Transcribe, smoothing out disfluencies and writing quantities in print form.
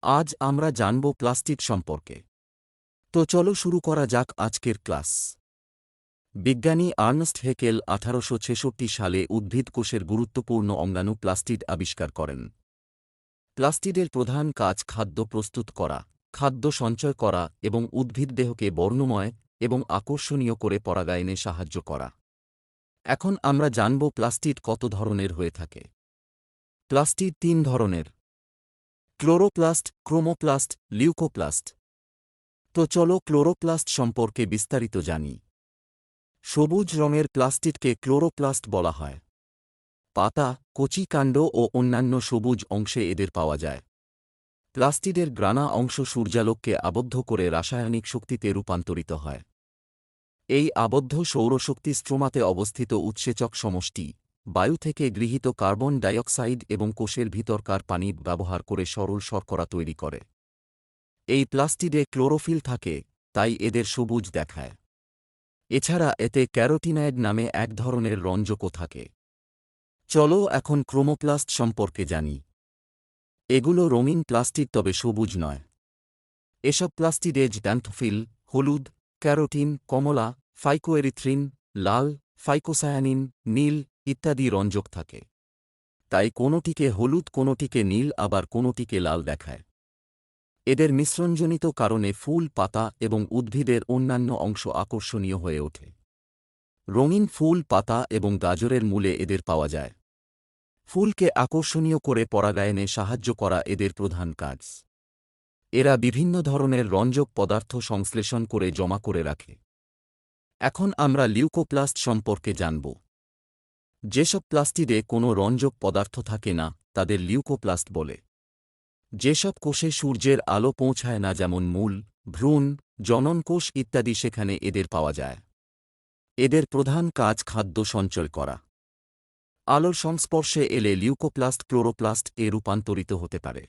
আজ আমরা জানব প্লাস্টিড সম্পর্কে। তো চলো শুরু করা যাক আজকের ক্লাস। বিজ্ঞানী আর্নস্ট হেকেল 1866 সালে উদ্ভিদ কোষের গুরুত্বপূর্ণ অঙ্গাণু প্লাস্টিড আবিষ্কার করেন। প্লাস্টিডের প্রধান কাজ খাদ্য প্রস্তুত করা, খাদ্য সঞ্চয় করা এবং উদ্ভিদদেহকে বর্ণময় এবং আকর্ষণীয় করে পরাগায়নে সাহায্য করা। এখন আমরা জানব প্লাস্টিড কত ধরনের হয়ে থাকে। প্লাস্টিড 3 ধরনের: ক্লোরোপ্লাস্ট, ক্রোমোপ্লাস্ট, লিউকোপ্লাস্ট। তো চলো ক্লোরোপ্লাস্ট সম্পর্কে বিস্তারিত জানি। সবুজ রঙের প্লাস্টিডকে ক্লোরোপ্লাস্ট বলা হয়। পাতা, কচি কাণ্ড ও অন্যান্য সবুজ অংশে এদের পাওয়া যায়। প্লাস্টিডের গ্রানা অংশ সূর্যালোককে আবদ্ধ করে রাসায়নিক শক্তিতে রূপান্তরিত হয়। এই আবদ্ধ সৌরশক্তি স্ট্রোমাতে অবস্থিত উৎসেচক সমষ্টি, বায়ু থেকে গৃহীত কার্বন ডাইঅক্সাইড এবং কোষের ভিতরকার পানি ব্যবহার করে সরল শর্করা তৈরি করে। এই প্লাস্টিডে ক্লোরোফিল থাকে, তাই এদের সবুজ দেখায়। এছাড়া এতে ক্যারোটিনয়েড নামে এক ধরনের রঞ্জকও থাকে। চলো এখন ক্রোমোপ্লাস্ট সম্পর্কে জানি। এগুলো রঙিন প্লাস্টিড, তবে সবুজ নয়। এসব প্লাস্টিডে জ্যান্থোফিল, হলুদ, ক্যারোটিন, কমলা, ফাইকোএরিথ্রিন, লাল, ফাইকোসায়ানিন, নীল ইত্যাদি রঞ্জক থাকে। তাই কোনোটিকে হলুদ, কোনোটিকে নীল, আবার কোনোটিকে লাল দেখায়। এদের মিশ্রণজনিত কারণে ফুল, পাতা এবং উদ্ভিদের অন্যান্য অংশ আকর্ষণীয় হয়ে ওঠে। রঙিন ফুল, পাতা এবং গাজরের মূলে এদের পাওয়া যায়। ফুলকে আকর্ষণীয় করে পরাগায়নে সাহায্য করা এদের প্রধান কাজ। এরা বিভিন্ন ধরনের রঞ্জক পদার্থ সংশ্লেষণ করে জমা করে রাখে। এখন আমরা লিউকোপ্লাস্ট সম্পর্কে জানব। যেসব প্লাস্টিডে কোনো রঞ্জক পদার্থ থাকে না, তাদের লিউকোপ্লাস্ট বলে। যেসব কোষে সূর্যের আলো পৌঁছায় না, যেমন মূল, ভ্রূণ, জননকোষ ইত্যাদি, সেখানে এদের পাওয়া যায়। এদের প্রধান কাজ খাদ্য সঞ্চয় করা। আলোর সংস্পর্শে এলে লিউকোপ্লাস্ট ক্লোরোপ্লাস্ট এ রূপান্তরিত হতে পারে।